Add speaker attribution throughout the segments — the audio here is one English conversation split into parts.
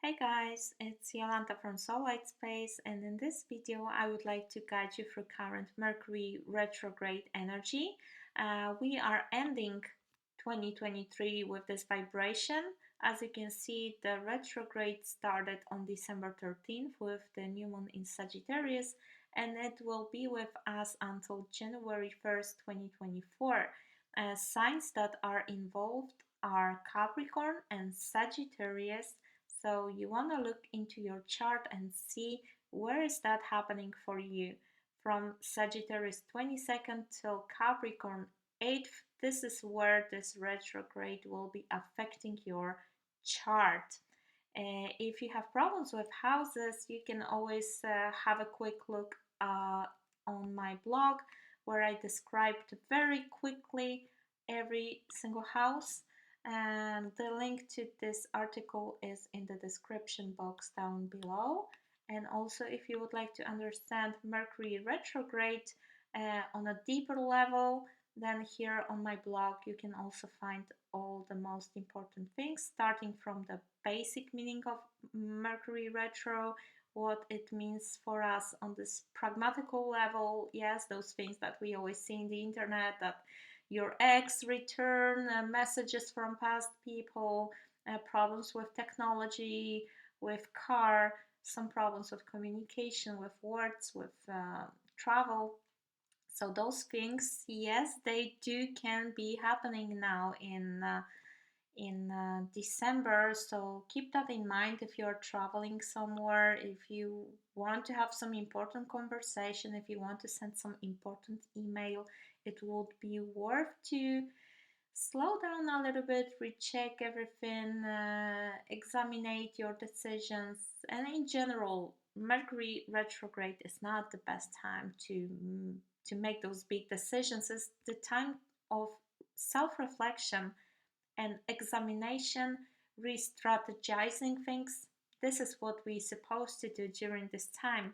Speaker 1: Hey guys, it's Yolanta from Soullight Space, and in this video I would like to guide you through current Mercury retrograde energy. We are ending 2023 with this vibration. As you can see, the retrograde started on December 13th with the new moon in Sagittarius, and it will be with us until January 1st, 2024. Signs that are involved are Capricorn and Sagittarius, so you want to look into your chart and see where is that happening for you. From Sagittarius 22nd till Capricorn 8th, this is where this retrograde will be affecting your chart. If you have problems with houses, you can always have a quick look on my blog where I described very quickly every single house, and the link to this article is in the description box down below. And also, if you would like to understand Mercury retrograde on a deeper level, then here on my blog you can also find all the most important things, starting from the basic meaning of Mercury retro, what it means for us on this pragmatical level. Yes, those things that we always see in the internet, that your ex return messages from past people, problems with technology, with car, some problems with communication, with words, with travel. So those things, yes, they do can be happening now in December. So keep that in mind if you're traveling somewhere, if you want to have some important conversation, if you want to send some important email, it would be worth to slow down a little bit, recheck everything, examine your decisions, and in general, Mercury retrograde is not the best time to make those big decisions. It's the time of self-reflection and examination, re-strategizing things. This is what we're supposed to do during this time.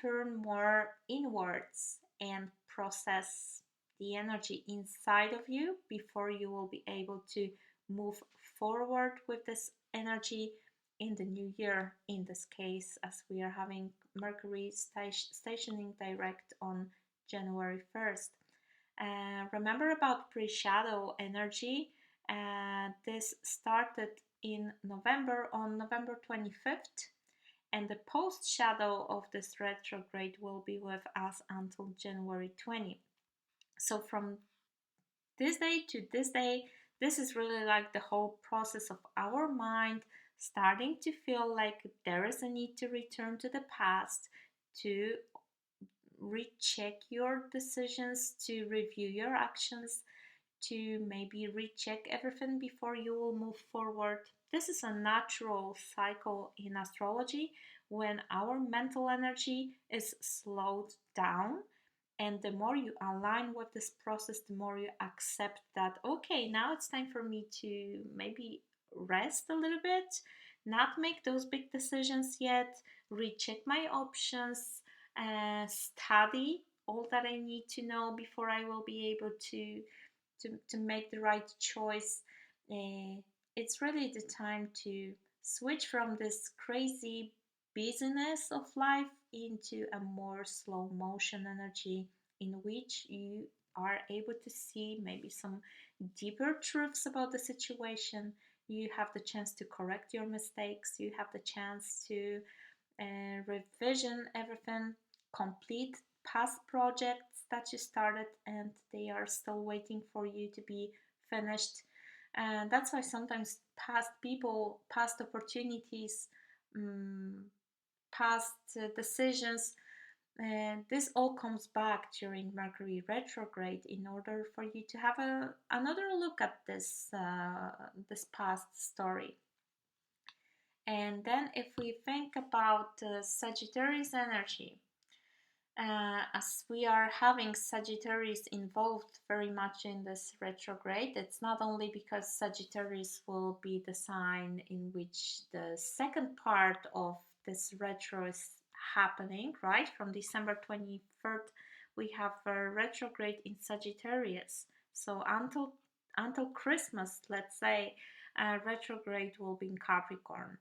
Speaker 1: Turn more inwards and process the energy inside of you before you will be able to move forward with this energy in the new year, in this case, as we are having Mercury stationing direct on January 1st. Remember about pre-shadow energy. This started in November, on November 25th, and the post shadow of this retrograde will be with us until January 20th. So from this day to this day, this is really like the whole process of our mind starting to feel like there is a need to return to the past, to recheck your decisions, to review your actions, to maybe recheck everything before you will move forward. This is a natural cycle in astrology when our mental energy is slowed down. And the more you align with this process, the more you accept that, okay, now it's time for me to maybe rest a little bit, not make those big decisions yet, recheck my options, study all that I need to know before I will be able to make the right choice. It's really the time to switch from this crazy busyness of life into a more slow motion energy in which you are able to see maybe some deeper truths about the situation. You have the chance to correct your mistakes, you have the chance to revision everything, complete past projects that you started and they are still waiting for you to be finished. And that's why sometimes past people, past opportunities, past decisions, this all comes back during Mercury retrograde in order for you to have another look at this past story. And then if we think about Sagittarius energy, as we are having Sagittarius involved very much in this retrograde, it's not only because Sagittarius will be the sign in which the second part of this retro is happening, right? From December 23rd, we have a retrograde in Sagittarius. So until Christmas, let's say, retrograde will be in Capricorn.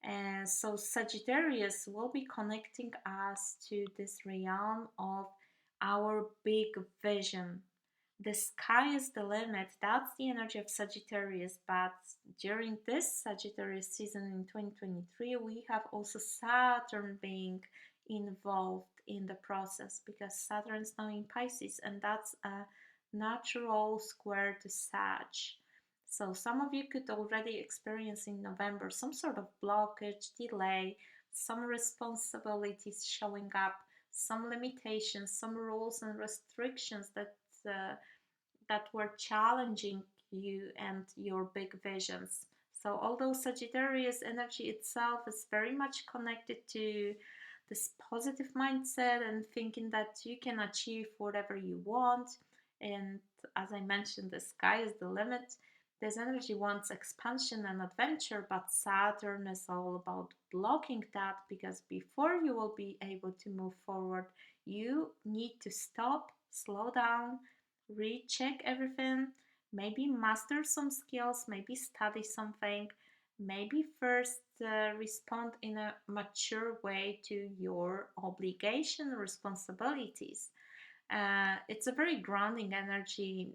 Speaker 1: And so Sagittarius will be connecting us to this realm of our big vision. The sky is the limit. That's the energy of Sagittarius. But during this Sagittarius season in 2023, we have also Saturn being involved in the process, because Saturn is now in Pisces, and that's a natural square to Sag. So some of you could already experience in November some sort of blockage, delay, some responsibilities showing up, some limitations, some rules and restrictions uh, that were challenging you and your big visions. So although Sagittarius energy itself is very much connected to this positive mindset and thinking that you can achieve whatever you want, and as I mentioned, the sky is the limit. This energy wants expansion and adventure, but Saturn is all about blocking that, because before you will be able to move forward, you need to stop, slow down, recheck everything, maybe master some skills, maybe study something, maybe first respond in a mature way to your obligation responsibilities. It's a very grounding energy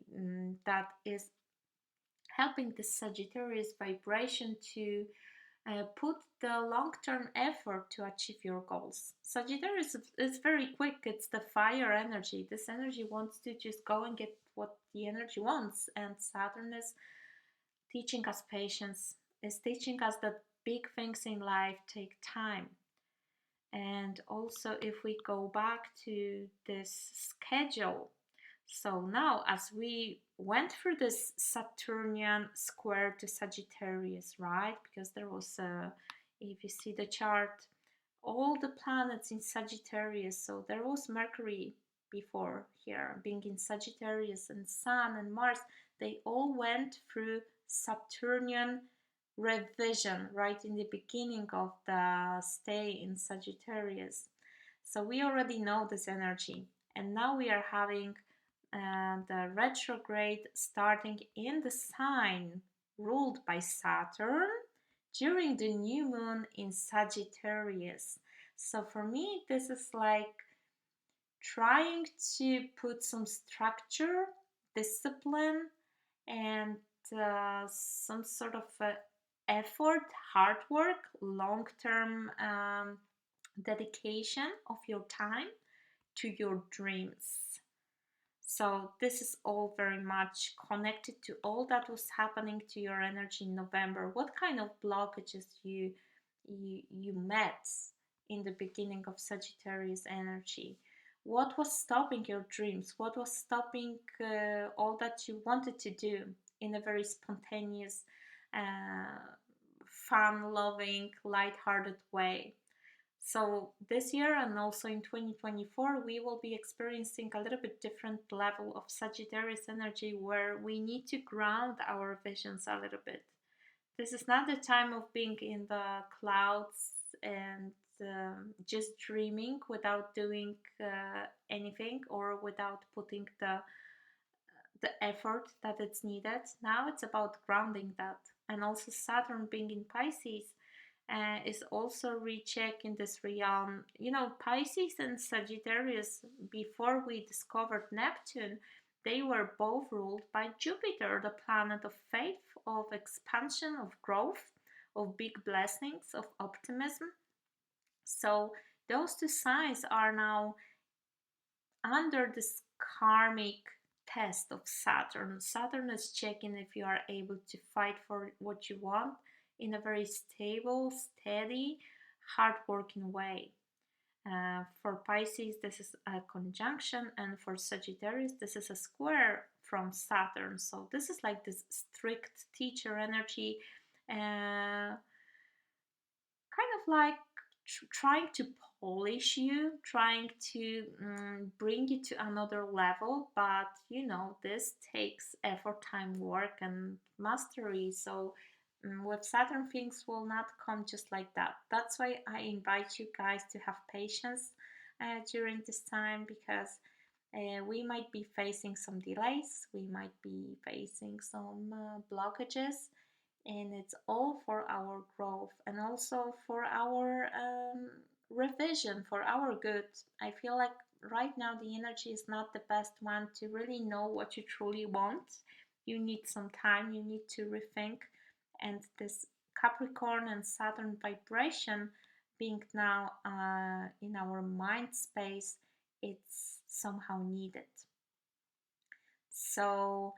Speaker 1: that is helping the Sagittarius vibration to put the long-term effort to achieve your goals. Sagittarius is very quick. It's the fire energy. This energy wants to just go and get what the energy wants. And Saturn is teaching us patience, is teaching us that big things in life take time. And also, if we go back to this schedule, so now as we went through this Saturnian square to Sagittarius, right? Because there was if you see the chart, all the planets in Sagittarius. So there was Mercury before here being in Sagittarius, and Sun and Mars, they all went through Saturnian revision right in the beginning of the stay in Sagittarius. So we already know this energy, and now we are having the retrograde starting in the sign ruled by Saturn during the new moon in Sagittarius. So for me, this is like trying to put some structure, discipline, and some sort of effort, hard work, long term dedication of your time to your dreams. So this is all very much connected to all that was happening to your energy in November. What kind of blockages you met in the beginning of Sagittarius energy? What was stopping your dreams? What was stopping all that you wanted to do in a very spontaneous, fun-loving, light-hearted way? So this year and also in 2024, we will be experiencing a little bit different level of Sagittarius energy, where we need to ground our visions a little bit. This is not the time of being in the clouds and just dreaming without doing anything, or without putting the effort that it's needed. Now it's about grounding that. And also Saturn being in Pisces is also rechecking this realm. You know, Pisces and Sagittarius, before we discovered Neptune, they were both ruled by Jupiter, the planet of faith, of expansion, of growth, of big blessings, of optimism. So those two signs are now under this karmic test of Saturn. Saturn is checking if you are able to fight for what you want in a very stable, steady, hardworking way. For Pisces, this is a conjunction, and for Sagittarius, this is a square from Saturn. So this is like this strict teacher energy, kind of like trying to polish you, trying to bring you to another level. But you know, this takes effort, time, work, and mastery. So with Saturn, things will not come just like that. That's why I invite you guys to have patience during this time, because we might be facing some delays, we might be facing some blockages and it's all for our growth and also for our revision, for our good. I feel like right now the energy is not the best one to really know what you truly want. You need some time, you need to rethink, and this Capricorn and Saturn vibration being now in our mind space, it's somehow needed. So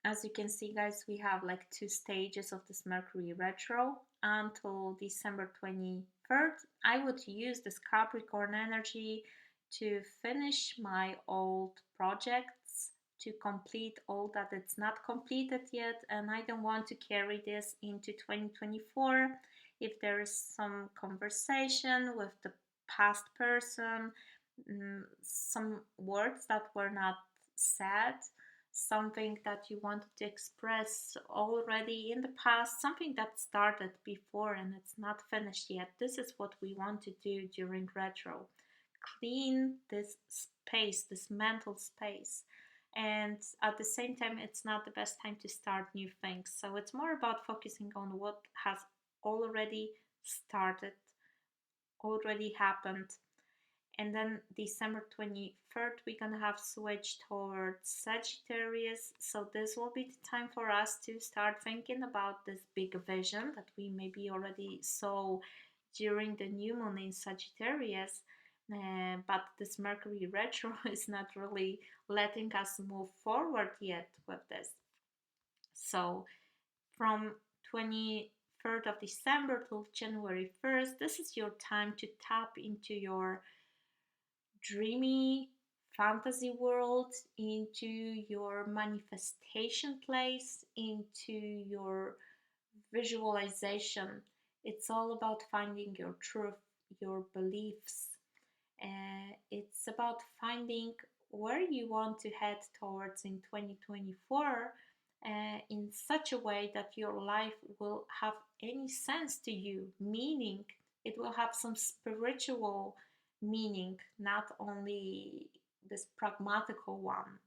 Speaker 1: as you can see, guys, we have like two stages of this Mercury retro until December 23rd. I would use this Capricorn energy to finish my old projects, to complete all that it's not completed yet, and I don't want to carry this into 2024. If there is some conversation with the past person, some words that were not said, something that you wanted to express already in the past, something that started before and it's not finished yet. This is what we want to do during retro. Clean this space, this mental space. And at the same time, it's not the best time to start new things. So it's more about focusing on what has already started, already happened, and then December 23rd we're gonna have switched towards Sagittarius, so this will be the time for us to start thinking about this big vision that we maybe already saw during the new moon in Sagittarius. But this Mercury retro is not really letting us move forward yet with this. So from 23rd of December till January 1st, this is your time to tap into your dreamy fantasy world, into your manifestation place, into your visualization. It's all about finding your truth, your beliefs. It's about finding where you want to head towards in 2024 in such a way that your life will have any sense to you, meaning it will have some spiritual meaning, not only this pragmatical one.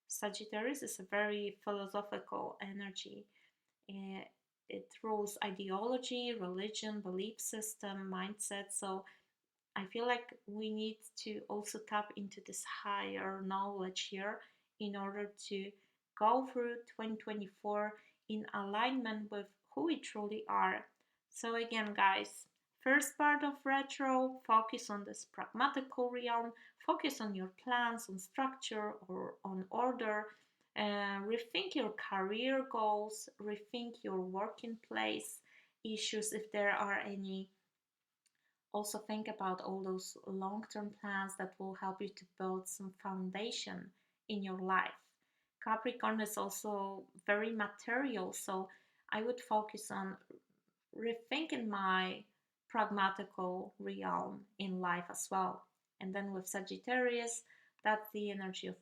Speaker 1: Sagittarius is a very philosophical energy. Uh, it rules ideology, religion, belief system, mindset. So I feel like we need to also tap into this higher knowledge here in order to go through 2024 in alignment with who we truly are. So, again, guys, first part of retro, focus on this pragmatical realm, focus on your plans, on structure, or on order. Rethink your career goals, rethink your working place issues if there are any. Also think about all those long-term plans that will help you to build some foundation in your life. Capricorn is also very material, so I would focus on rethinking my pragmatical realm in life as well. And then with Sagittarius, that's the energy of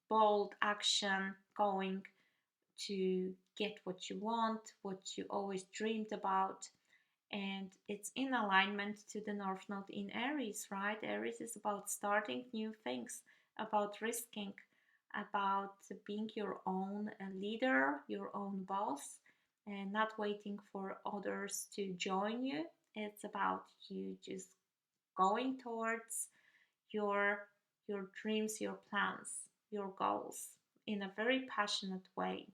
Speaker 1: bold action, going to get what you want, what you always dreamed about. And it's in alignment to the North Node in Aries, right? Aries is about starting new things, about risking, about being your own leader, your own boss, and not waiting for others to join you. It's about you just going towards your your dreams, your plans, your goals in a very passionate way.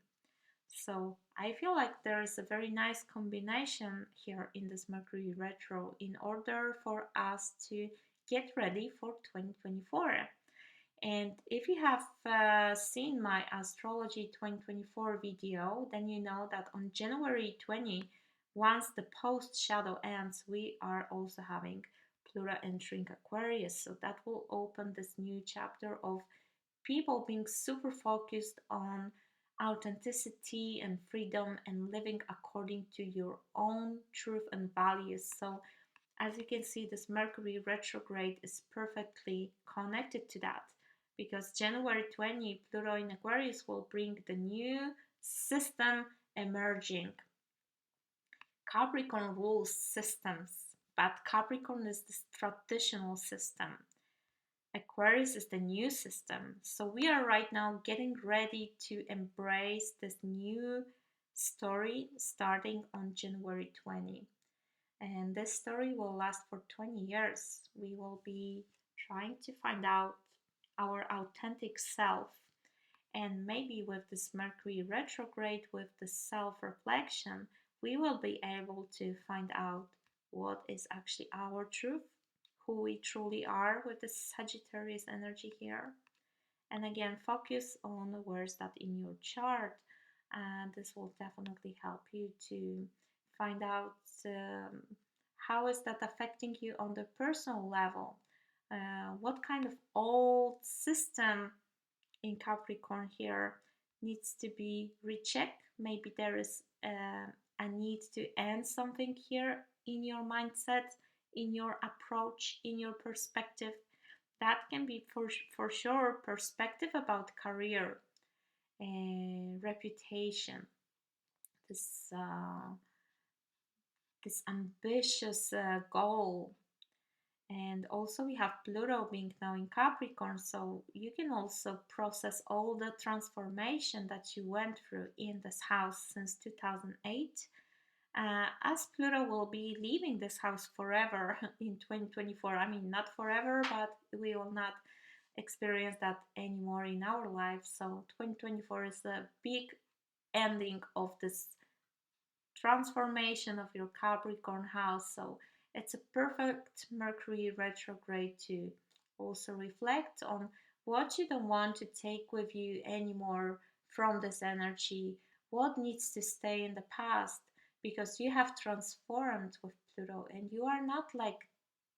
Speaker 1: So I feel like there is a very nice combination here in this Mercury retro in order for us to get ready for 2024. And if you have seen my Astrology 2024 video, then you know that on January 20, once the post shadow ends, we are also having Pluto entering Aquarius. So that will open this new chapter of people being super focused on authenticity and freedom and living according to your own truth and values. So, as you can see, this Mercury retrograde is perfectly connected to that because January 20, Pluto in Aquarius will bring the new system emerging. Capricorn rules systems, but Capricorn is this traditional system. Aquarius is the new system. So we are right now getting ready to embrace this new story starting on January 20. And this story will last for 20 years. We will be trying to find out our authentic self. And maybe with this Mercury retrograde, with the self reflection, we will be able to find out what is actually our truth, who we truly are with this Sagittarius energy here. And again, focus on where's that in your chart, and this will definitely help you to find out how is that affecting you on the personal level. What kind of old system in Capricorn here needs to be rechecked? Maybe there is a need to end something here in your mindset, in your approach, in your perspective. That can be for sure perspective about career and reputation, this this ambitious goal. And also we have Pluto being now in Capricorn, so you can also process all the transformation that you went through in this house since 2008. As Pluto will be leaving this house forever in 2024. I mean, not forever, but we will not experience that anymore in our lives. So 2024 is the big ending of this transformation of your Capricorn house. So it's a perfect Mercury retrograde to also reflect on what you don't want to take with you anymore from this energy, what needs to stay in the past, because you have transformed with Pluto and you are not like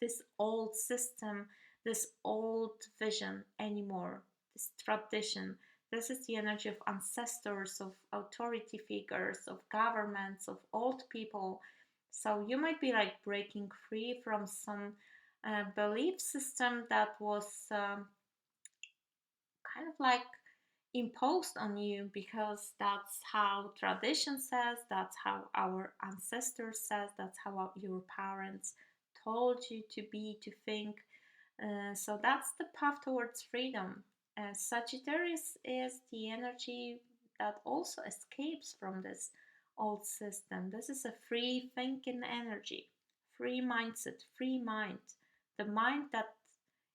Speaker 1: this old system, this old vision anymore, this tradition. This is the energy of ancestors, of authority figures, of governments, of old people. So you might be like breaking free from some belief system that was kind of like imposed on you, because that's how tradition says, that's how our ancestors says, that's how your parents told you to be, to think. So that's the path towards freedom. Sagittarius is the energy that also escapes from this old system. This is a free thinking energy, free mindset, free mind. The mind that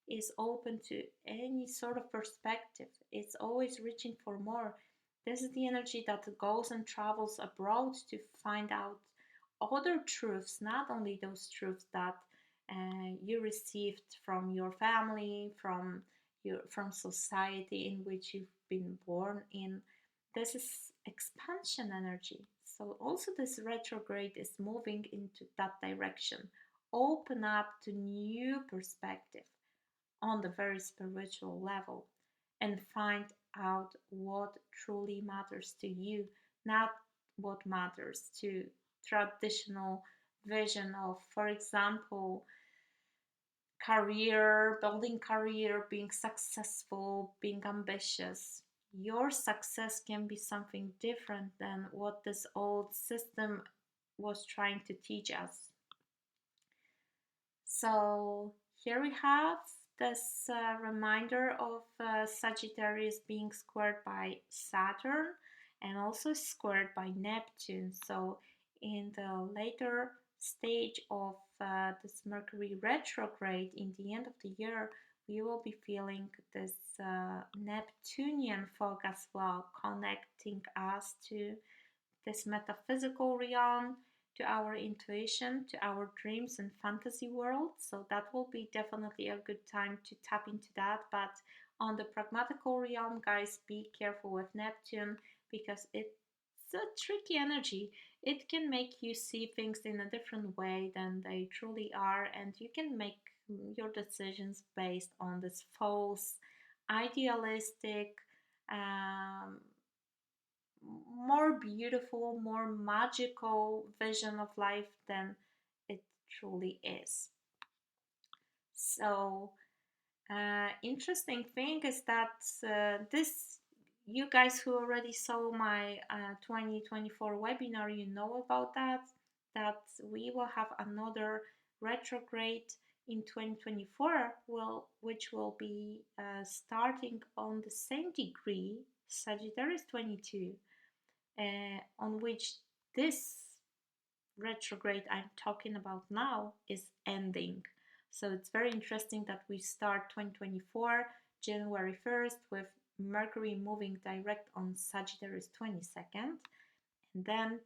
Speaker 1: is open to any sort of perspective. It's always reaching for more. This is the energy that goes and travels abroad to find out other truths, not only those truths that you received from your family, from society in which you've been born in. This is expansion energy. So also this retrograde is moving into that direction. Open up to new perspective on the very spiritual level and find out what truly matters to you, not what matters to traditional vision of, for example, career, building career, being successful, being ambitious. Your success can be something different than what this old system was trying to teach us. So here we have this reminder of Sagittarius being squared by Saturn and also squared by Neptune. So in the later stage of this Mercury retrograde in the end of the year, we will be feeling this Neptunian fog as well, connecting us to this metaphysical realm, to our intuition, to our dreams and fantasy world. So that will be definitely a good time to tap into that. But on the pragmatical realm, guys, be careful with Neptune, because it's a tricky energy. It can make you see things in a different way than they truly are, and you can make your decisions based on this false, idealistic, um, more beautiful, more magical vision of life than it truly is. So, interesting thing is that this, you guys who already saw my 2024 webinar, you know about that we will have another retrograde in 2024, which will be starting on the same degree, Sagittarius 22. on which this retrograde I'm talking about now is ending. So it's very interesting that we start 2024 January 1st with Mercury moving direct on Sagittarius 22nd, and then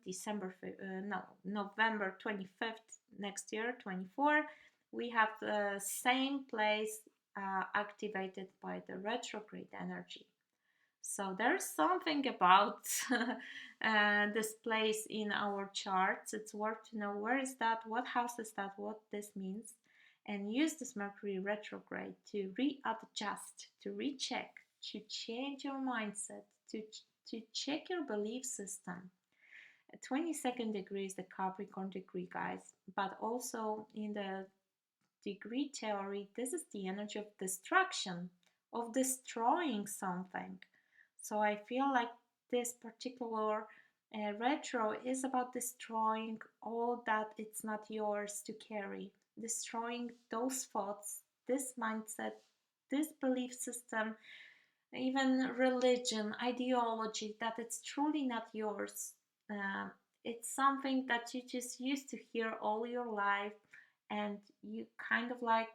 Speaker 1: November 25th next year 24 we have the same place activated by the retrograde energy. So there's something about this place in our charts. It's worth to know where is that, what house is that, what this means, and use this Mercury retrograde to readjust, to recheck, to change your mindset, to check your belief system. 22nd degree is the Capricorn degree, guys, but also in the degree theory, this is the energy of destruction, of destroying something. So I feel like this particular retro is about destroying all that it's not yours to carry, destroying those thoughts, this mindset, this belief system, even religion, ideology, that it's truly not yours. It's something that you just used to hear all your life, and you kind of like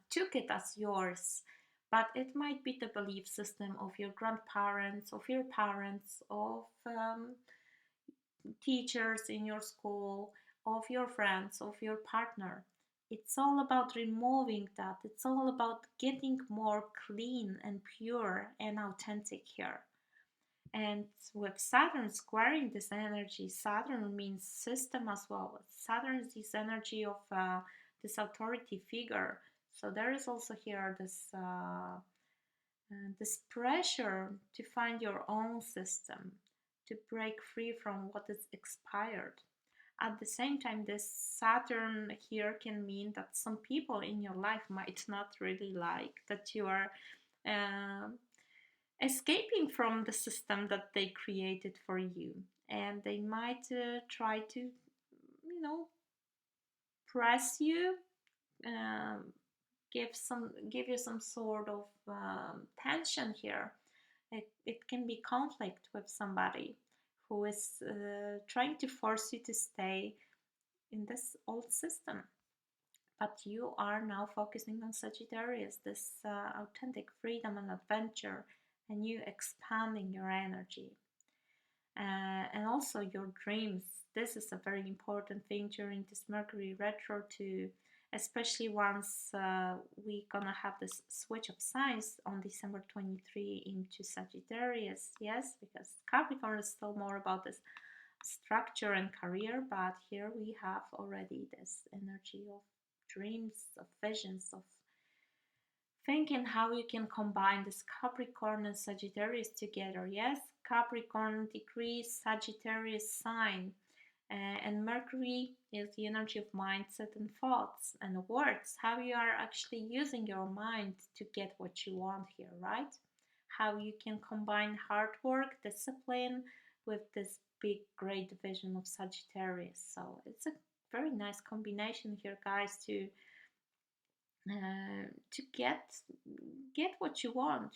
Speaker 1: took it as yours. But it might be the belief system of your grandparents, of your parents, of teachers in your school, of your friends, of your partner. It's all about removing that. It's all about getting more clean and pure and authentic here. And with Saturn squaring this energy, Saturn means system as well. Saturn is this energy of this authority figure. So there is also here this pressure to find your own system, to break free from what is expired. At the same time, this Saturn here can mean that some people in your life might not really like that you are escaping from the system that they created for you, and they might try to, press you, um, give you some sort of tension here. It can be conflict with somebody who is trying to force you to stay in this old system. But you are now focusing on Sagittarius, this authentic freedom and adventure, and you expanding your energy. And also your dreams. This is a very important thing during this Mercury retro, to especially once we gonna have this switch of signs on December 23 into Sagittarius. Yes, because Capricorn is still more about this structure and career, but here we have already this energy of dreams, of visions, of thinking how you can combine this Capricorn and Sagittarius together. Yes, Capricorn decrees Sagittarius sign, and Mercury is the energy of mindset and thoughts and words. How you are actually using your mind to get what you want here, right? How you can combine hard work, discipline with this big, great vision of Sagittarius. So it's a very nice combination here, guys, to get what you want.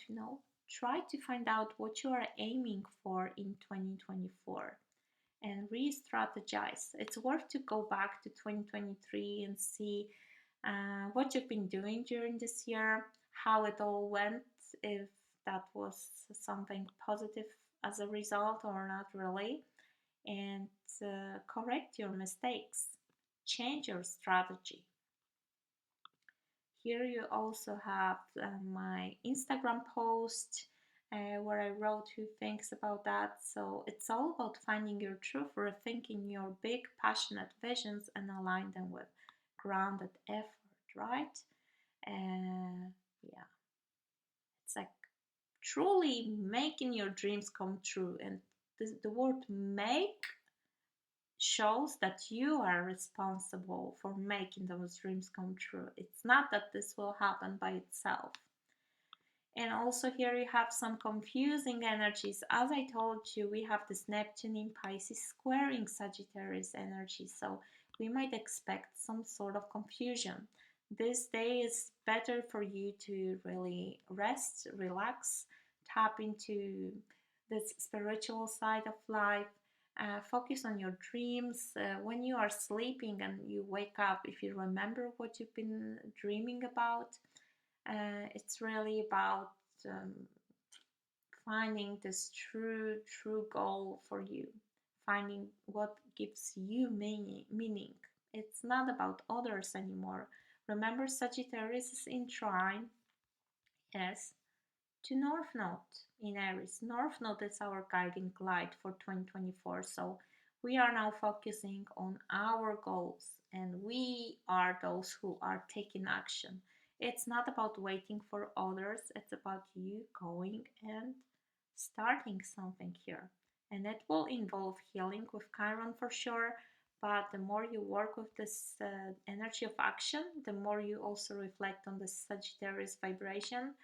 Speaker 1: Try to find out what you are aiming for in 2024 and re-strategize. It's worth to go back to 2023 and see what you've been doing during this year, how it all went, if that was something positive as a result or not really, and correct your mistakes, change your strategy. Here you also have my Instagram post where I wrote a few things about that. So it's all about finding your truth, rethinking your big, passionate visions, and align them with grounded effort, right? Yeah, it's like truly making your dreams come true. And the word make shows that you are responsible for making those dreams come true. It's not that this will happen by itself. And also here you have some confusing energies. As I told you, we have this Neptune in Pisces squaring Sagittarius energy, so we might expect some sort of confusion. This day is better for you to really rest, relax, tap into this spiritual side of life. Focus on your dreams. When you are sleeping and you wake up, if you remember what you've been dreaming about, it's really about um, finding this true goal for you, finding what gives you meaning. It's not about others anymore. Remember, Sagittarius is in trine, yes, to North Node in Aries. North Node is our guiding light for 2024. So we are now focusing on our goals, and we are those who are taking action. It's not about waiting for others, it's about you going and starting something here. And it will involve healing with Chiron for sure. But the more you work with this energy of action, the more you also reflect on the Sagittarius vibration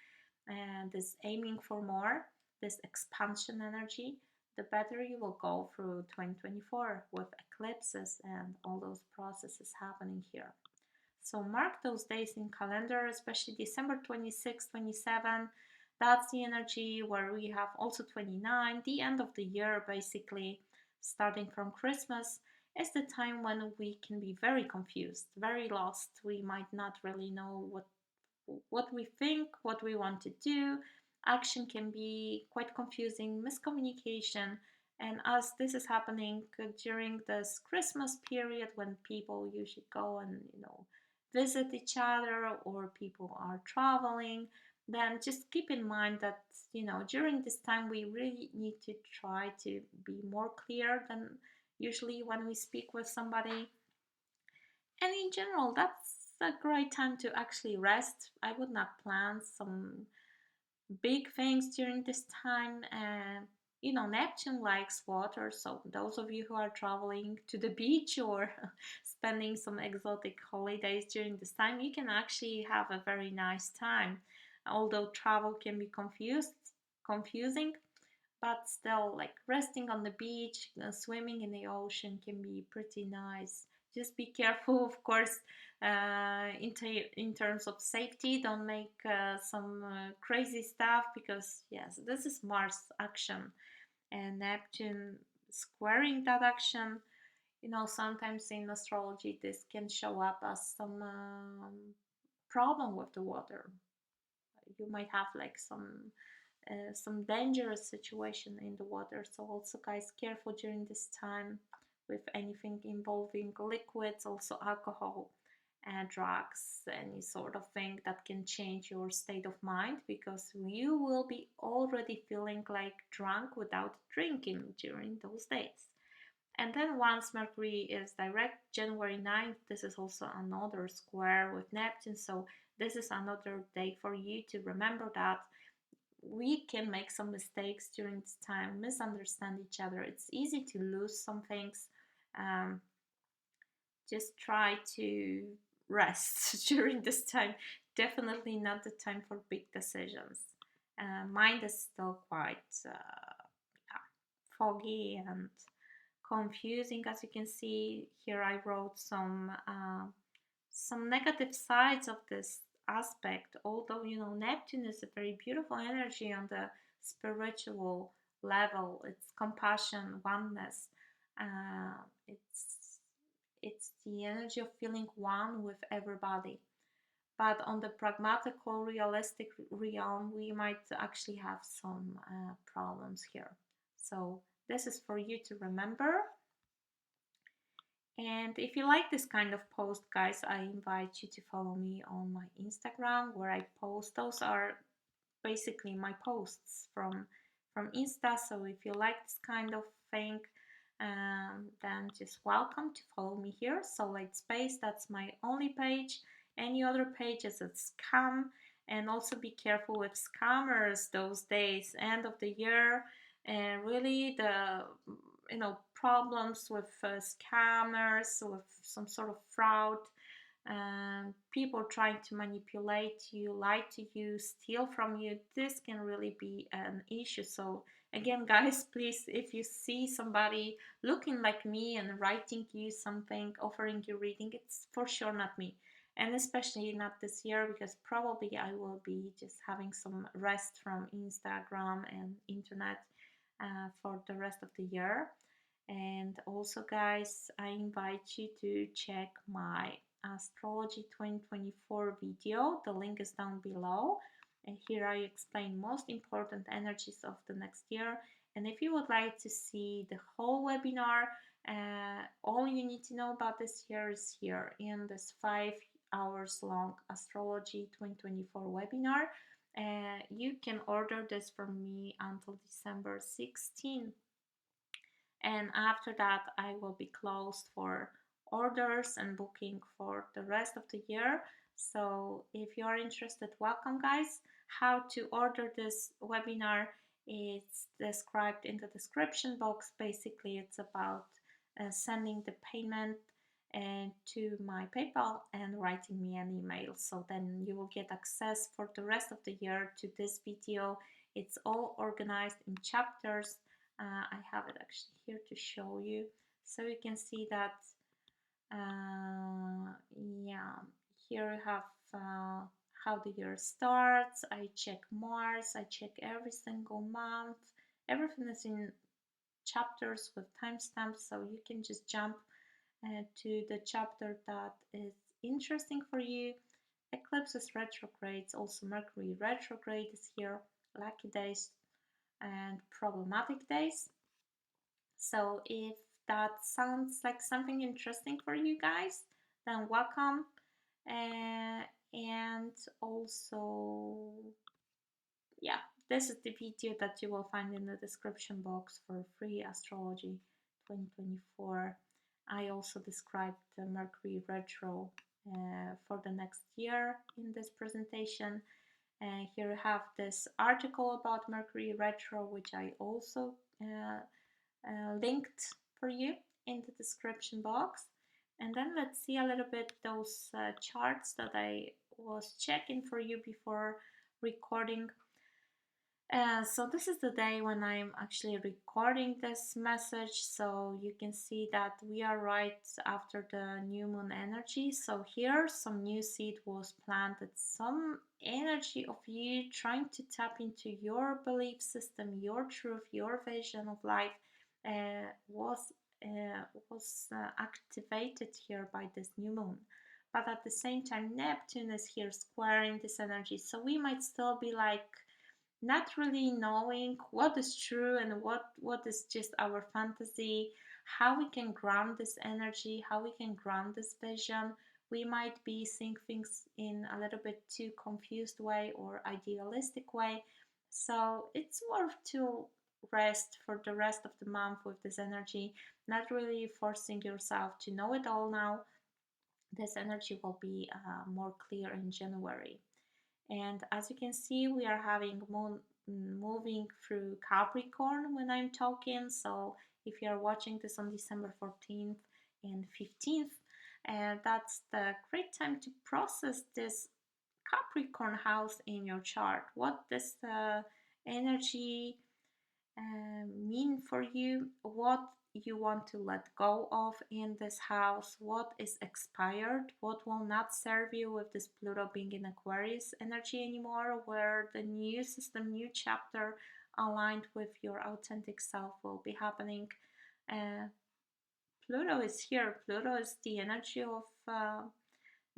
Speaker 1: and this aiming for more, this expansion energy, the better you will go through 2024 with eclipses and all those processes happening here. So mark those days in calendar, especially December 26, 27. That's the energy where we have also 29, the end of the year basically, starting from Christmas, is the time when we can be very confused, very lost. We might not really know what we think, what we want to do. Action can be quite confusing, miscommunication. And as this is happening during this Christmas period when people usually go and, visit each other or people are traveling, then just keep in mind that, during this time we really need to try to be more clear than usually when we speak with somebody. And in general, that's a great time to actually rest. I would not plan some big things during this time. Neptune likes water, so those of you who are traveling to the beach or spending some exotic holidays during this time, you can actually have a very nice time. Although travel can be confusing, but still, like resting on the beach, swimming in the ocean can be pretty nice. Just be careful, of course, in terms of safety. Don't make some crazy stuff because, yes, this is Mars action and Neptune squaring that action. Sometimes in astrology, this can show up as some problem with the water. You might have like some dangerous situation in the water. So also, guys, careful during this time with anything involving liquids, also alcohol and drugs, any sort of thing that can change your state of mind, because you will be already feeling like drunk without drinking during those days. And then once Mercury is direct January 9th, this is also another square with Neptune. So this is another day for you to remember that we can make some mistakes during this time, misunderstand each other. It's easy to lose some things. Um, just try to rest during this time. Definitely not the time for big decisions. Mind is still quite foggy and confusing, as you can see here. I wrote some negative sides of this aspect, although Neptune is a very beautiful energy on the spiritual level. It's compassion, oneness. It's the energy of feeling one with everybody. But on the pragmatical, realistic realm, we might actually have some problems here. So this is for you to remember. And if you like this kind of post, guys, I invite you to follow me on my Instagram, where I post. Those are basically my posts from Insta. So if you like this kind of thing, then just welcome to follow me here. Solid Space, that's my only page. Any other pages, it's scam. And also be careful with scammers those days, end of the year, and really the problems with scammers, with some sort of fraud, people trying to manipulate you, lie to you, steal from you. This can really be an issue. So again, guys, please, if you see somebody looking like me and writing you something, offering you reading, it's for sure not me. And especially not this year, because probably I will be just having some rest from Instagram and internet. for the rest of the year. And also, guys, I invite you to check my Astrology 2024 video. The link is down below. And here I explain most important energies of the next year. And if you would like to see the whole webinar, all you need to know about this year is here in this 5 hours long Astrology 2024 webinar. You can order this from me until December 16th. And after that I will be closed for orders and booking for the rest of the year. So if you are interested, welcome, guys. How to order this webinar, it's described in the description box. Basically it's about sending the payment to my PayPal and writing me an email, so then you will get access for the rest of the year to this video. It's all organized in chapters. I have it actually here to show you, so you can see that. Yeah, here you have how the year starts. I check Mars, I check every single month. Everything is in chapters with timestamps, so you can just jump to the chapter that is interesting for you. Eclipses, retrogrades, also Mercury retrograde is here, lucky days and problematic days. So if that sounds like something interesting for you guys, then welcome. And also, yeah, this is the video that you will find in the description box for free Astrology 2024. I also described the Mercury retro for the next year in this presentation. Here you have this article about Mercury retro, which I also linked for you in the description box. And then let's see a little bit those charts that I was checking for you before recording. So this is the day when I'm actually recording this message, so you can see that we are right after the new moon energy. So here some new seed was planted, some energy of you trying to tap into your belief system, your truth, your vision of life was activated here by this new moon. But at the same time, Neptune is here squaring this energy, so we might still be like not really knowing what is true and what is just our fantasy, how we can ground this energy, how we can ground this vision. We might be seeing things in a little bit too confused way or idealistic way. So it's worth to rest for the rest of the month with this energy, not really forcing yourself to know it all now. This energy will be more clear in January. And as you can see, we are having moon moving through Capricorn when I'm talking. So if you are watching this on December 14th and 15th, that's the great time to process this Capricorn house in your chart. What does the energy mean for you? What you want to let go of in this house, what is expired, what will not serve you with this Pluto being in Aquarius energy anymore, where the new system, new chapter aligned with your authentic self will be happening. Pluto is here. Pluto is the energy of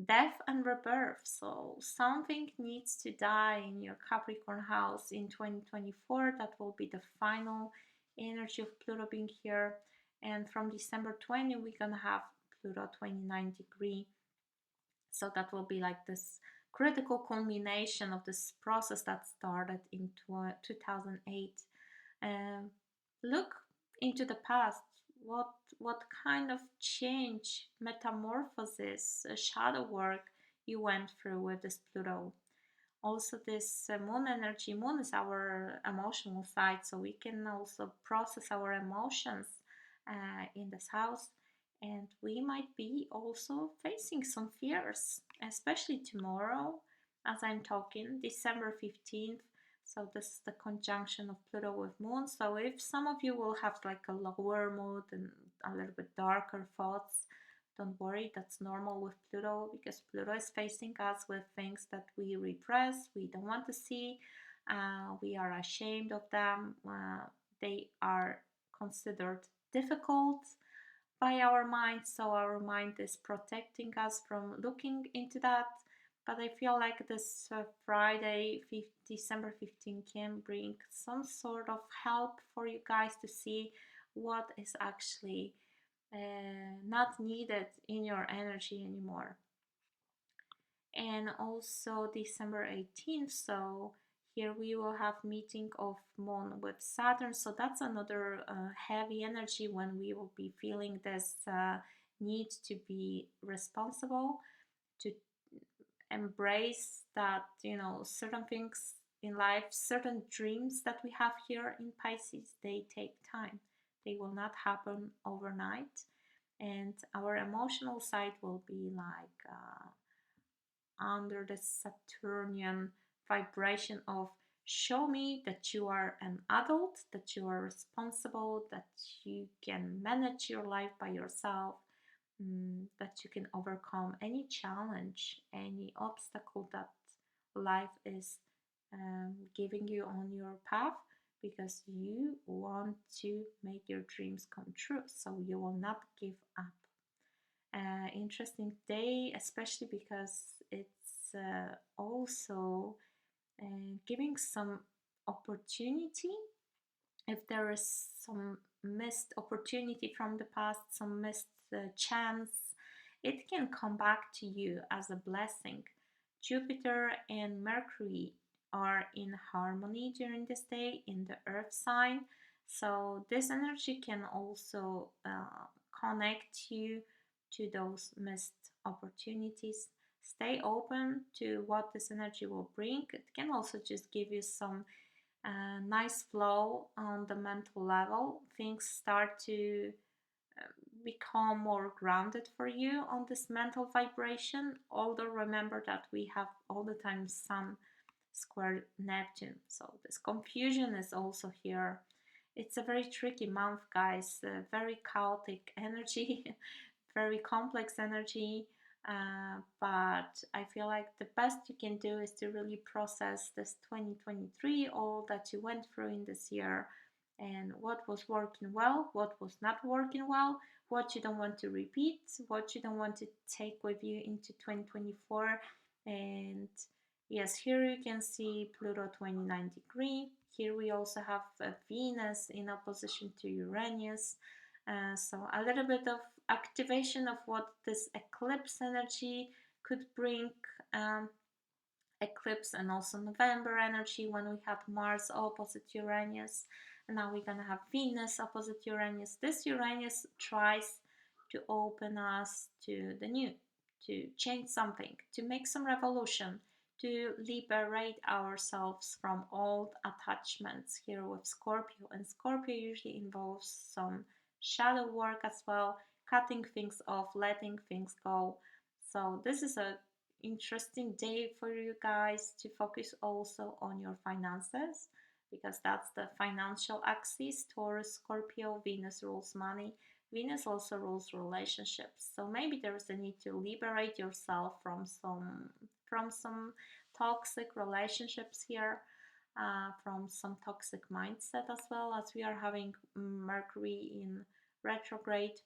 Speaker 1: death and rebirth. So something needs to die in your Capricorn house in 2024. That will be the final energy of Pluto being here. And from December 20, we're gonna have Pluto 29 degree. So that will be like this critical culmination of this process that started in 2008. Look into the past. What kind of change, metamorphosis, shadow work you went through with this Pluto? Also, this moon energy, moon is our emotional side, so we can also process our emotions in this house. And we might be also facing some fears, especially tomorrow as I'm talking, December 15th. So this is the conjunction of Pluto with Moon. So if some of you will have like a lower mood and a little bit darker thoughts, don't worry, that's normal with Pluto, because Pluto is facing us with things that we repress, we don't want to see, we are ashamed of them. they are considered difficult by our mind, so our mind is protecting us from looking into that. But I feel like this Friday, December 15, can bring some sort of help for you guys to see what is actually not needed in your energy anymore. And also December 18th, so here we will have meeting of Moon with Saturn, so that's another heavy energy when we will be feeling this need to be responsible, to embrace that, you know, certain things in life, certain dreams that we have here in Pisces, they take time. They will not happen overnight. And our emotional side will be like under the Saturnian vibration of show me that you are an adult, that you are responsible, that you can manage your life by yourself, that you can overcome any challenge, any obstacle that life is giving you on your path, because you want to make your dreams come true. So you will not give up. Interesting day, especially because it's also giving some opportunity. If there is some missed opportunity from the past, some missed chance, it can come back to you as a blessing. Jupiter and Mercury are in harmony during this day in the earth sign, so this energy can also connect you to those missed opportunities. Stay open to what this energy will bring. It can also just give you some nice flow on the mental level. Things start to uh, become more grounded for you on this mental vibration. Although remember that we have all the time Sun square Neptune, so this confusion is also here. It's a very tricky month, guys. Very chaotic energy, very complex energy. But I feel like the best you can do is to really process this 2023, all that you went through in this year, and what was working well, what was not working well, what you don't want to repeat, what you don't want to take with you into 2024. And yes, here you can see Pluto 29 degree. Here we also have Venus in opposition to Uranus. So a little bit of activation of what this eclipse energy could bring. Um, Eclipse and also November energy when we had Mars opposite Uranus. And now we're gonna have Venus opposite Uranus. This Uranus tries to open us to the new, to change something, to make some revolution, to liberate ourselves from old attachments here with Scorpio. And Scorpio usually involves some shadow work as well, cutting things off, letting things go. So this is a interesting day for you guys to focus also on your finances, because that's the financial axis. Taurus, Scorpio, Venus rules money. Venus also rules relationships. So maybe there's a need to liberate yourself from some toxic relationships here, from some toxic mindset, as well as we are having Mercury in retrograde,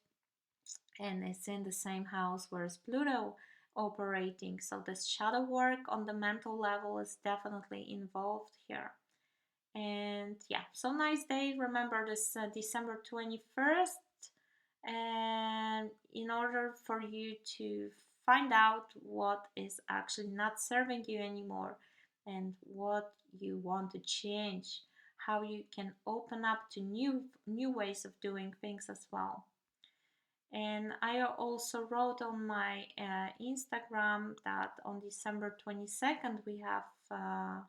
Speaker 1: and it's in the same house whereas Pluto operating. So this shadow work on the mental level is definitely involved here. And yeah, so nice day. Remember this December 21st. And in order for you to find out what is actually not serving you anymore and what you want to change, how you can open up to new ways of doing things as well. And I also wrote on my Instagram that on December 22nd we have oh,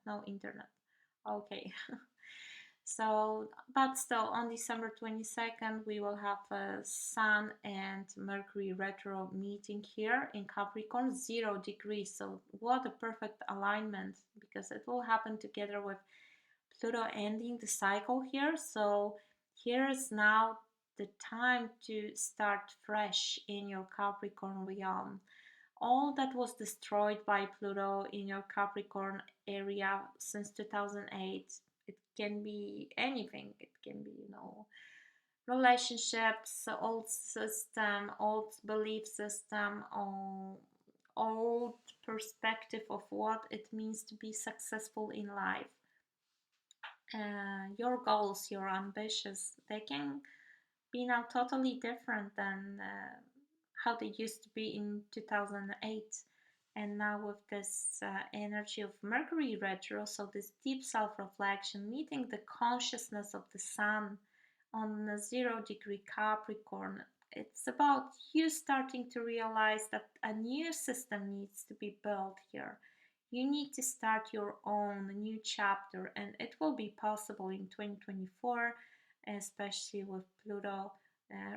Speaker 1: no internet. Okay. So, but still on December 22nd we will have a Sun and Mercury retro meeting here in Capricorn, 0 degrees. So what a perfect alignment, because it will happen together with Pluto ending the cycle here. So here is now the time to start fresh in your Capricorn realm. All that was destroyed by Pluto in your Capricorn area since 2008, it can be anything. It can be, relationships, old system, old belief system, old perspective of what it means to be successful in life. Your goals, your ambitions, they can be now totally different than how they used to be in 2008. And now with this energy of Mercury retro, so this deep self-reflection, meeting the consciousness of the sun on a 0 degree Capricorn, it's about you starting to realize that a new system needs to be built here. You need to start your own new chapter, and it will be possible in 2024, especially with Pluto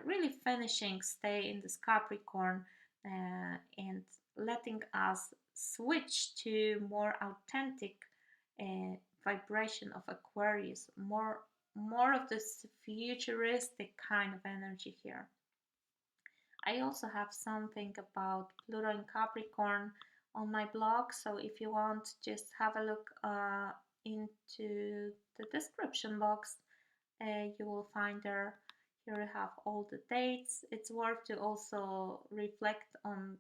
Speaker 1: really finishing stay in this Capricorn and letting us switch to more authentic vibration of Aquarius, more of this futuristic kind of energy here. I also have something about Pluto in Capricorn on my blog, so if you want, just have a look into the description box. You will find there. Here you have all the dates. It's worth to also reflect on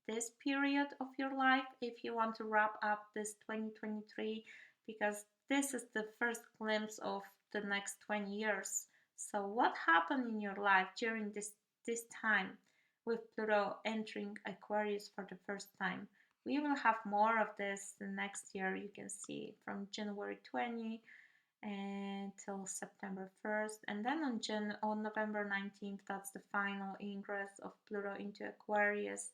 Speaker 1: this period of your life if you want to wrap up this 2023, because this is the first glimpse of the next 20 years. So what happened in your life during this time with Pluto entering Aquarius for the first time? We will have more of this the next year. You can see from January 20 until September 1st, and then on November 19th, that's the final ingress of Pluto into Aquarius.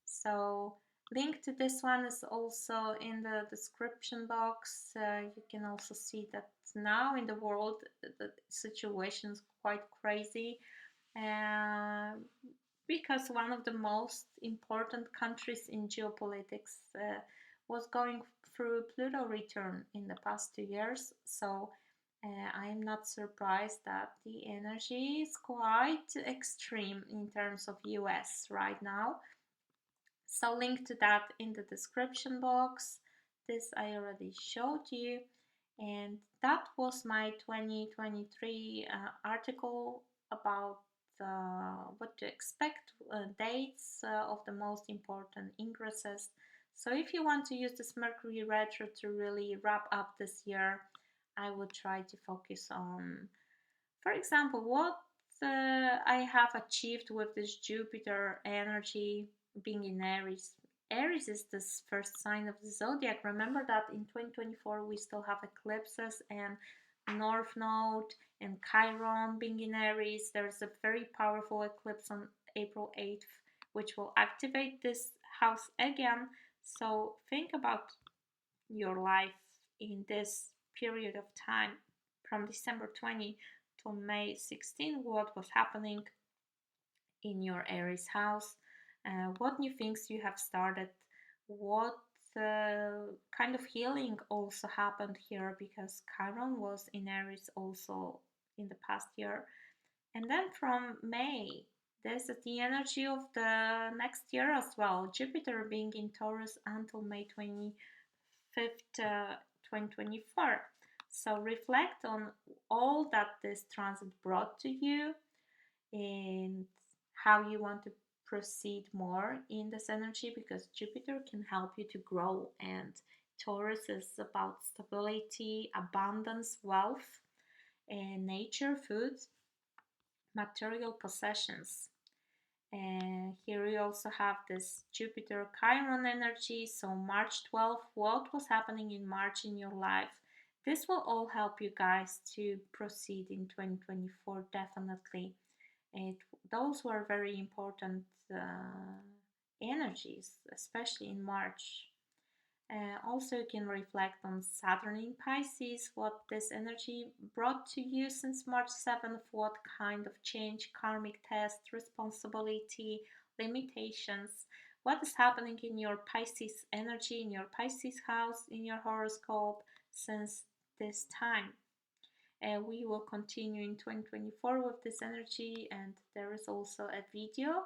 Speaker 1: So link to this one is also in the description box. You can also see that now in the world the situation is quite crazy because one of the most important countries in geopolitics was going through Pluto return in the past 2 years. So I am not surprised that the energy is quite extreme in terms of US right now. So link to that in the description box. This I already showed you, and that was my 2023 article about what to expect, dates of the most important ingresses. So if you want to use this Mercury retro to really wrap up this year, I would try to focus on, for example, what I have achieved with this Jupiter energy being in Aries. Aries is this first sign of the zodiac. Remember that in 2024 we still have eclipses and North Node and Chiron being in Aries. There's a very powerful eclipse on April 8th, which will activate this house again. So think about your life in this period of time from December 20 to May 16, what was happening in your Aries house, what new things you have started, what kind of healing also happened here, because Chiron was in Aries also in the past year. And then from May, this is the energy of the next year as well. Jupiter being in Taurus until May 25th, 2024. So reflect on all that this transit brought to you and how you want to proceed more in this energy, because Jupiter can help you to grow, and Taurus is about stability, abundance, wealth, and nature, food, material possessions. And here we also have this Jupiter Chiron energy. So March 12th, what was happening in March in your life? This will all help you guys to proceed in 2024, definitely. Those were very important energies, especially in March. Also, you can reflect on Saturn in Pisces, what this energy brought to you since March 7th, what kind of change, karmic test, responsibility, limitations, what is happening in your Pisces energy, in your Pisces house, in your horoscope since this time. We will continue in 2024 with this energy, and there is also a video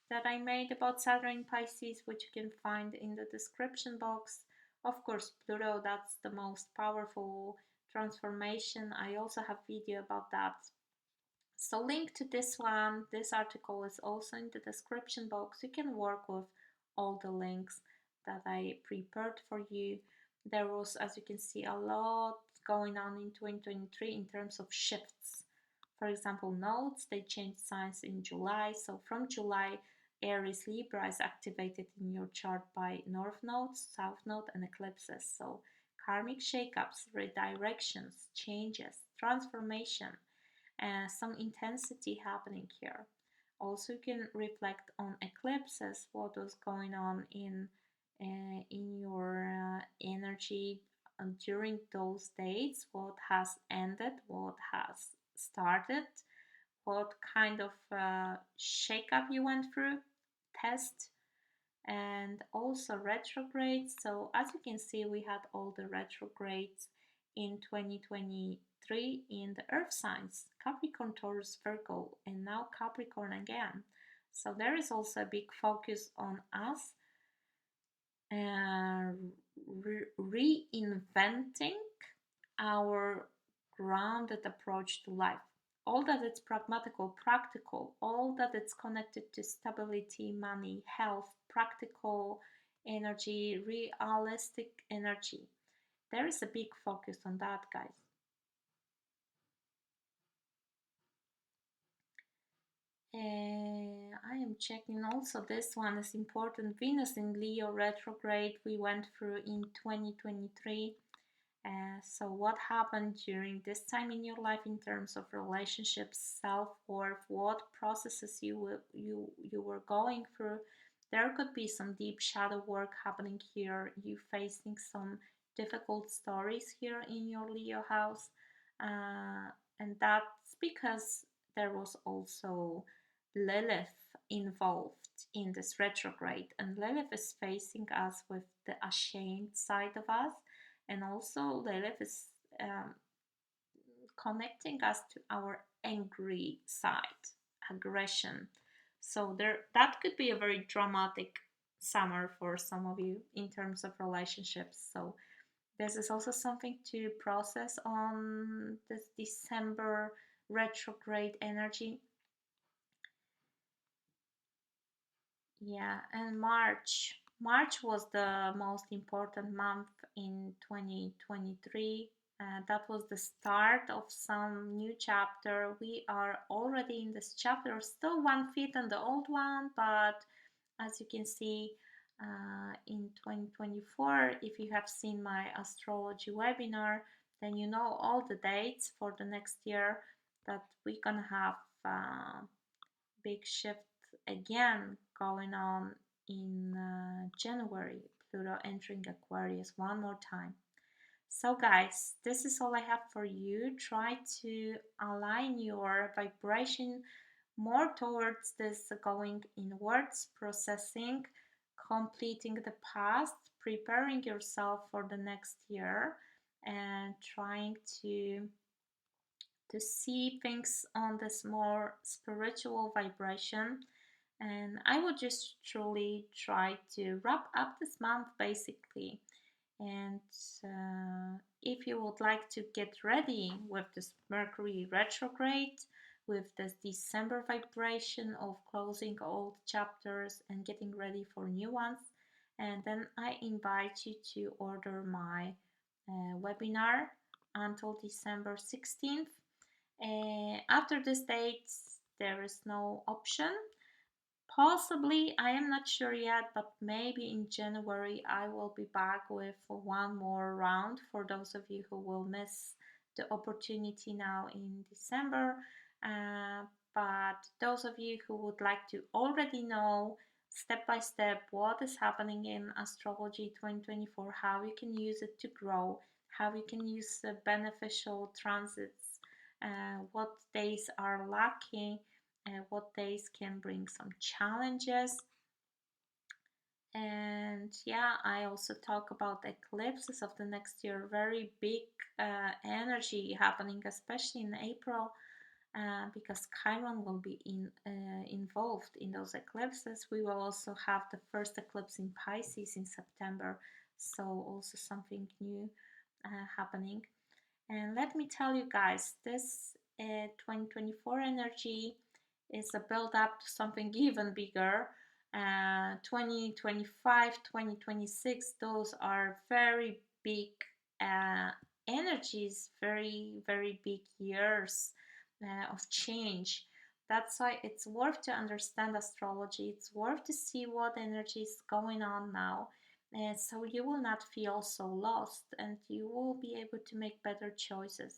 Speaker 1: that I made about Saturn in Pisces, which you can find in the description box. Of course, Pluto, that's the most powerful transformation. I also have video about that. So link to this one, this article is also in the description box. You can work with all the links that I prepared for you. There was, as you can see, a lot going on in 2023 in terms of shifts. For example, nodes, they changed signs in July. So from July, Aries Libra is activated in your chart by North Node, South Node, and eclipses. So karmic shakeups, redirections, changes, transformation, some intensity happening here. Also, you can reflect on eclipses, what was going on in your energy during those days, what has ended, what has started, what kind of shakeup you went through, test, and also retrogrades. So as you can see, we had all the retrogrades in 2023 in the earth signs: Capricorn, Taurus, Virgo, and now Capricorn again. So there is also a big focus on us reinventing our grounded approach to life. All that it's pragmatical, practical, all that it's connected to stability, money, health, practical energy, realistic energy. There is a big focus on that, guys. I am checking also, this one is important. Venus in Leo retrograde we went through in 2023. So what happened during this time in your life in terms of relationships, self-worth, what processes you were going through? There could be some deep shadow work happening here, you facing some difficult stories here in your Leo house, and that's because there was also Lilith involved in this retrograde, and Lilith is facing us with the ashamed side of us, and also Lilith is connecting us to our angry side, aggression. So that could be a very dramatic summer for some of you in terms of relationships. So this is also something to process on this December retrograde energy. Yeah, and March was the most important month in 2023. That was the start of some new chapter. We are already in this chapter, still 1 feet on the old one, but as you can see, in 2024, if you have seen my astrology webinar, then you know all the dates for the next year that we're gonna have big shift again going on in January. Pluto entering Aquarius one more time. So guys, this is all I have for you. Try to align your vibration more towards this going inwards, processing, completing the past, preparing yourself for the next year, and trying to see things on this more spiritual vibration. And I would just truly try to wrap up this month basically. And if you would like to get ready with this Mercury retrograde, with this December vibration of closing old chapters and getting ready for new ones, and then I invite you to order my webinar until December 16th. After this date, there is no option. Possibly, I am not sure yet, but maybe in January I will be back with one more round for those of you who will miss the opportunity now in December. But those of you who would like to already know step by step what is happening in astrology 2024, how you can use it to grow, how you can use beneficial transits, what days are lucky, what days can bring some challenges. And yeah, I also talk about eclipses of the next year. Very big energy happening, especially in April, because Chiron will be involved in those eclipses. We will also have the first eclipse in Pisces in September, so also something new happening. And let me tell you guys, this 2024 energy is a build up to something even bigger. 2025, 2026, those are very big energies, very, very big years of change. That's why it's worth to understand astrology. It's worth to see what energy is going on now, and so you will not feel so lost and you will be able to make better choices.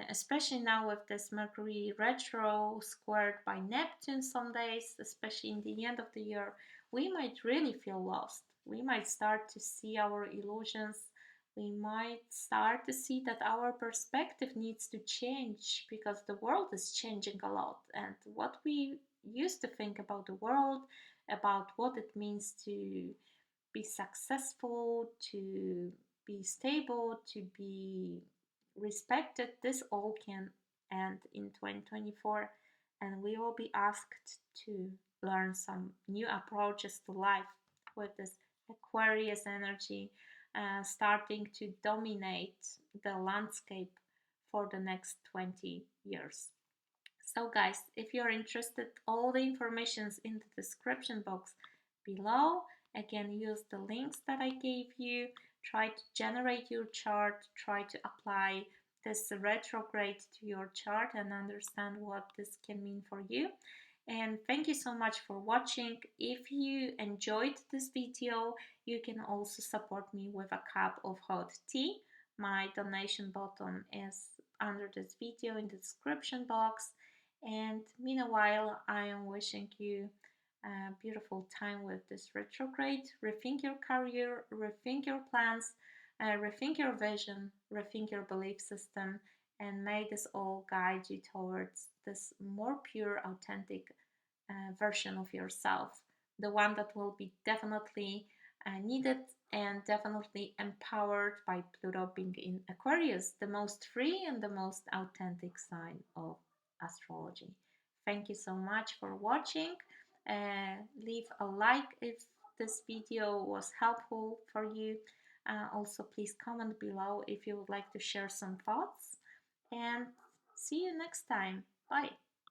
Speaker 1: Especially now with this Mercury retro squared by Neptune some days, especially in the end of the year, we might really feel lost. We might start to see our illusions. We might start to see that our perspective needs to change because the world is changing a lot. And what we used to think about the world, about what it means to be successful, to be stable, to be respected, this all can end in 2024, and we will be asked to learn some new approaches to life with this Aquarius energy starting to dominate the landscape for the next 20 years. So guys, if you're interested, all the information is in the description box below. Again, use the links that I gave you. Try to generate your chart. Try to apply this retrograde to your chart and understand what this can mean for you. And thank you so much for watching. If you enjoyed this video, you can also support me with a cup of hot tea. My donation button is under this video in the description box. And meanwhile, I am wishing you a beautiful time with this retrograde. Rethink your career, rethink your plans, rethink your vision, rethink your belief system, and may this all guide you towards this more pure, authentic version of yourself. The one that will be definitely needed and definitely empowered by Pluto being in Aquarius, the most free and the most authentic sign of astrology. Thank you so much for watching. Leave a like if this video was helpful for you. Also, please comment below if you would like to share some thoughts. And see you next time. Bye.